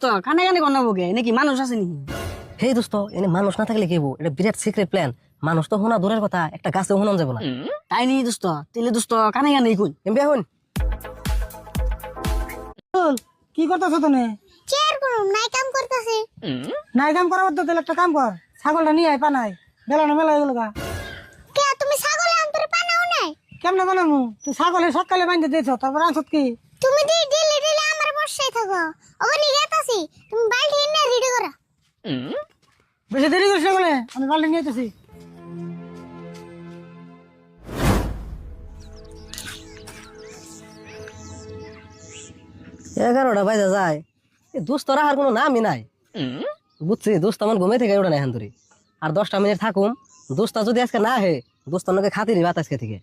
দোস্ত কানে কানে কন্যা বকে নাকি মানুষ আছে নি? হেই দোস্ত এনে মানুষ না থাকলে কেবো এটা বিরাট সিক্রেট প্ল্যান। মানুষ তো হোনা দূরের কথা, একটা গাছে হোনান যাবো না। তাই নি দোস্ত, তেলে দোস্ত কানে কানে কই এমবি এখন কি করতেছ তুমি? চেয়ার করুম নাই কাম করতেছি। নাই কাম করার তো তাহলে একটা কাম কর, ছাগলটা নিয়ে আয় পানাই, বেলা না মেলা গেল গা। কে তুমি ছাগলে আন্তরে পানাও নাই? কেমনে বানামু? তুই ছাগলে সকালে বাঁধতে দিয়েছ, তারপর আনছত কি? তুমি দি দিলে দিলে আমার বসে থাকো। ওখানে গেতাছি, তুমি বালতি এনে রেডি করো। বেশি দেরি করিস না বলে আমি বাল্টি নিয়ে যেতেছি। এগারোটা বাজে যায়, এই দোস্তরা আর কোনো নামই নাই। বুঝছি দোস্ত আমার ঘুমে থেকে ওটা নাই এখন ধরি। আর 10টা মিনিট থাকুম, দোস্তা যদি আজকে না হে দোস্তার লোকে খাতিরই বাত আজকে থেকে।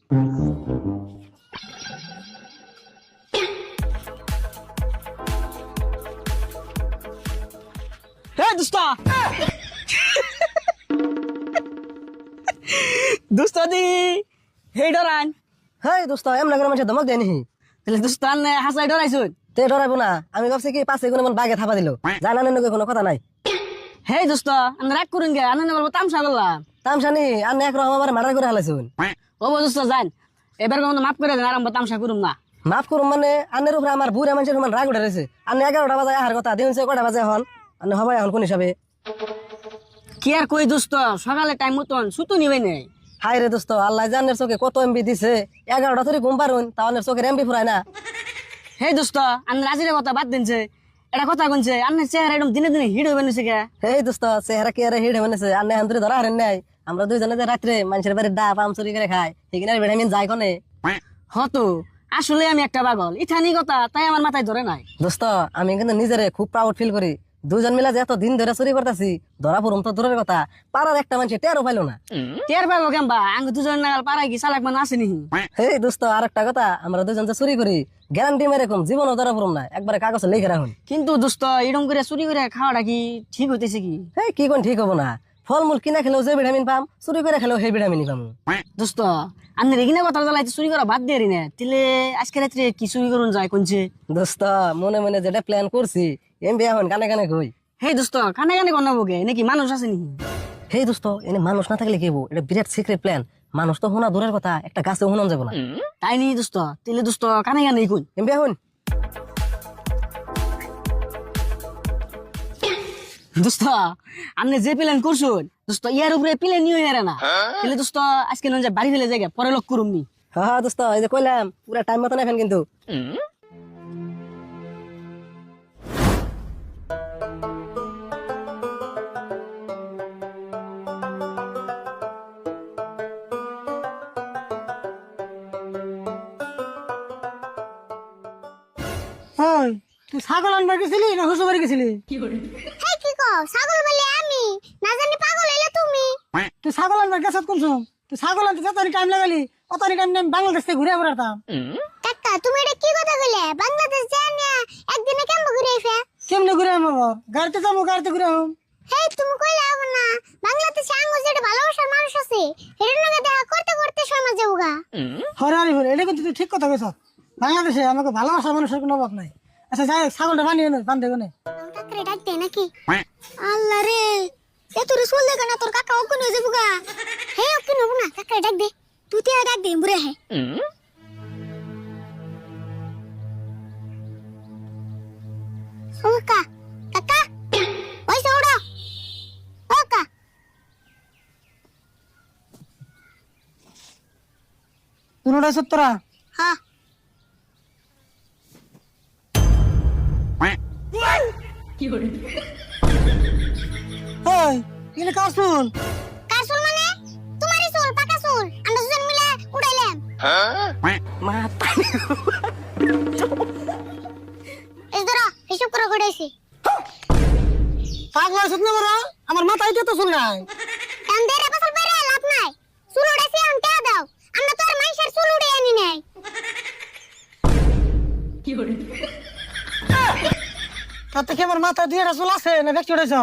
হে দোস্ত দোস্ত দি হেই ডরান হেই দোস্ত এমন করে মানুষের ধমক দেয়নি। তাহলে দোস্ত আনে হাসাই ডরাইছুন। তে ডরাইবো না, আমি ভাবছি কি পাশে কোনো বাগে থাপা দিল, জানানোর লোকে কোনো কথা নাই। হেই দোস্ত আনে রাগ করুন গে, আনন্দ বলবো তামসা করলাম। তামসানি আর একরকম আমার মার্ডার করে হালাইছুন। ও দোস্ত যান, এবার কোনো মাফ করে দেন, আরম্ভ তামসা করুম না। মাফ করুন মানে আন্নের উপরে আমার বুড়া মানুষের সমান রাগ উঠে রয়েছে। আন্নে 11টা বাজে আহার কথা, দিন কটা বাজে এখন আন্নে হবাই এখন কোন হিসাবে? কি আর কই দোস্ত, সকালে টাইম মতন সুতো নিবে নেই। হাই রে দোস্ত, আল্লাহ জানের চোখে কত এমবি দিছে, 11টা ধরে ঘুম পারুন তাহলে চোখের এমবি ফুরায় না। হে দোস্ত আন্নে রাজির কথা বাদ দিনছে, এটা কথা কইছে আন্নের চেহারা একদম দিনে দিনে হিট হইবে নিছে কে। এই দোস্ত চেহারা কি আরে হিট হয়েছে, আন্নে এখন ধরে ধরা হারেন নাই। আমরা দুইজনে যে রাত্রে মানুষের বাড়ির ডাব আম চুরি করে খাই, সেখানে ভিটামিন যায় কনে। হতো আসলে আমি একটা পাগল, ইথানি কথা তাই আমার মাথায় ধরে নাই। দোস্ত আমি কিন্তু নিজেরে খুব প্রাউড ফিল করি, দুজন মিলা যে এত দিন ধরে চুরি করতেছি, ধরা পড়ুম তো দূরের কথা, পাড়ার একটা মানুষ টেরও পাইলো না। টের পাবো কেমবা, আঙ্গ দুজন নাগাল পাড়ায় কি চালাক মানুষ আসেনি? এই দোস্ত আর একটা কথা, আমরা দুজন যে চুরি করি গ্যারান্টি মেরেকম জীবনও ধরা পড়ুম না, একবারে কাগজে লিখে রাখুন। কিন্তু দোস্ত এরকম করে চুরি করে খাওয়াটা কি ঠিক হইতেছে কি? এই কি কোন ঠিক হবো না, ফলমূল কিনা খেলেও যে ভিটামিন পাম, চুরি করে খেলেও সেই ভিটামিনই পাম। দোস্ত আপনি রেগিনা কথা জ্বালাইতে চুরি করা বাদ দিয়ে না, তাহলে আজকে রাত্রে কি চুরি করুন যায় কোনছে? দোস্ত মনে মনে যেটা প্ল্যান করছি এমবি এখন কানে কানে কই। হে দোস্ত কানে কানে কন্যা বকে নাকি মানুষ আসেনি? হেই দোস্ত এনে মানুষ না থাকলে কেবো এটা বিরাট সিক্রেট প্ল্যান। মানুষ তো হোনা দূরের কথা, একটা গাছে হোনান যাবো না। তাই নি দোস্ত, তাহলে দোস্ত কানে কানে কই এমবি এখন দোস্ত আপনি যে প্ল্যান করছুন দোস্ত ইয়ার উপরে প্ল্যান নিয়ে এরা না, তাহলে দোস্ত আজকে নয় বাড়ি ফেলে জায়গা পরে লক করুম নি। হ্যাঁ দোস্ত এই যে কইলাম পুরা টাইম মতো নেবেন কিন্তু। ওই তুই ছাগল আনবার গেছিলি না হুসু বাড়ি গেছিলি? হে কি কও ছাগল বলে আমি না জানি পাগল হইলে তুমি। তুই ছাগল আনবার গেছত কোনসুম? তুই ছাগল আনতে যতনি টাইম লাগালি অতনি টাইম আমি বাংলাদেশ থেকে ঘুরে বেড়াতাম। কাকা তুমি এটা কি কথা কইলে? বাংলাদেশ যায় না একদিনে কেমন ঘুরে আইফা? কেমনে ঘুরে আম গাড়িতে যাবো, গাড়িতে ঘুরে আম। হে তুমি কইলে হবে না, বাংলাদেশে আঙ্গ যেটা ভালোবাসার মানুষ আছে এর লগে দেখা করতে করতে সময় যাবগা। হরে হরে হরে, এটা কিন্তু তুই ঠিক কথা কইছ। বাংলাদেশে আমাকে ভালোবাসা মানুষের কোনো অভাব নাই। আচ্ছা যাই হোক, ছাগলটা বানিয়ে নে, বান্ধে গনে। কাকরে ডাক দে নাকি? আল্লাহ রে, এ তোর চুল দেখা না তোর কাকা ওকে নিয়ে যাবগা। হে ওকে নেবো না, কাকরে ডাক দে, তুই তে ডাক দে বুড়ে হে। ও কাকা, কাকা ওই সৌড়া, ও কাকা। কোনটা সত্তরা? হ্যাঁ ওই এনে কার চুল? কার চুল মানে? তোমারই চুল, পাকা চুল, আমরা দুজন মিলে উড়াইলাম। মাথা এই ধরো হিসাব করে উড়াইছি। পাগল আছিস না বড়? আমার মাথায় তো চুল নাই। কান দে রে পাছল বাইরে লাভ নাই, চুল উড়াইছি এখন টেয়া দাও। আমরা তো আর মাইশের চুল উড়ে আনি নাই। তাতে কি আমার মাথায় 2টা চুল আছে না ব্যক্তি উঠেছ?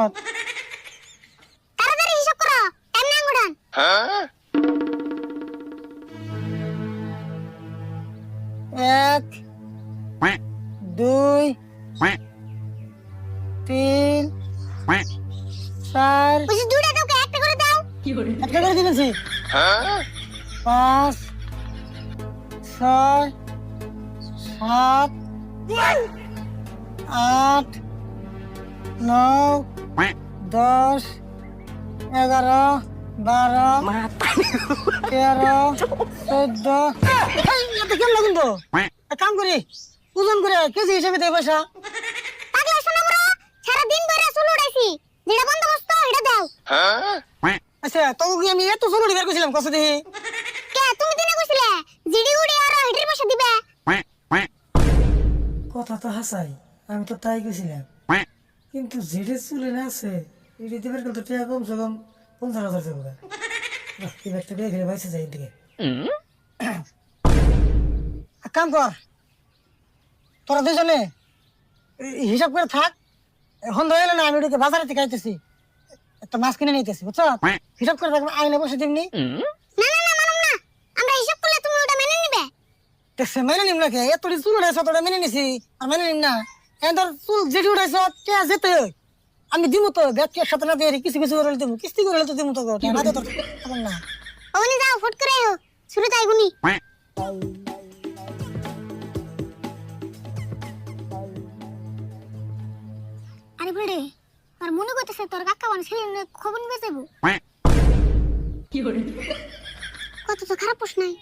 তাড়াতাড়ি হিসাব করো, টাইম না গুড়ান। 1 2 3 4 বলছি দুইটা কাউকে একটা করে দাও। একটা করে দিয়েছি 5 6 7 8 9 10 11 12 13 14 এত কেমন লাগুন তো এক কাম করি ওজন করে কেজি হিসেবে দেয় পয়সা পাগলা শোনা বড়, সারা দিন ধরে চুল উড়াইছি, যেটা বন্দোবস্ত এটা দাও। আচ্ছা তোকে কি আমি এত চুল বের করছিলাম কত দেখি কে তুমি দিনে কইছিলে জিডি উড়ি আর হেডের পয়সা দিবে? কথা তো হাসাই আমি তো তাই গেছিলাম কিন্তু যেটা চুলে না আছে এটা দিবার কিন্তু টাকা কমসে কম 50,000 টাকা এবার তো দেখে বাইসে যাই দিকে এক কাম কর তোরা দুজনে হিসাব করে থাক এখন ধরে না আমি ওটাকে বাজারে থেকে আইতেছি একটা মাছ কিনে নিতেছি বুঝছো হিসাব করে থাকবে আইনে বসে দিবনি না না না মানম না, আমরা হিসাব করলে তুমি ওটা মেনে নিবে। দেখছে মেনে নিম নাকি এত চুল উঠাইছ তোরা মেনে নিছি আর মেনে নিম না এখন তোর চুল যেটি উঠাইছ কে যেতে হয় আমি দিব তো ব্যাগকে সাথে না দিয়ে কিছু কিছু করে দিব কিস্তি করে তো দিব তো না দে তোর এখন না ওখানে যাও ফট করে আইও, শুরু তাই গুনি। আরে বড়ে, আর মনে করতেছে তোর কাকা মানে ছেলে নিয়ে খবর নিবে যাবো। কত তো খারাপ প্রশ্ন নাই।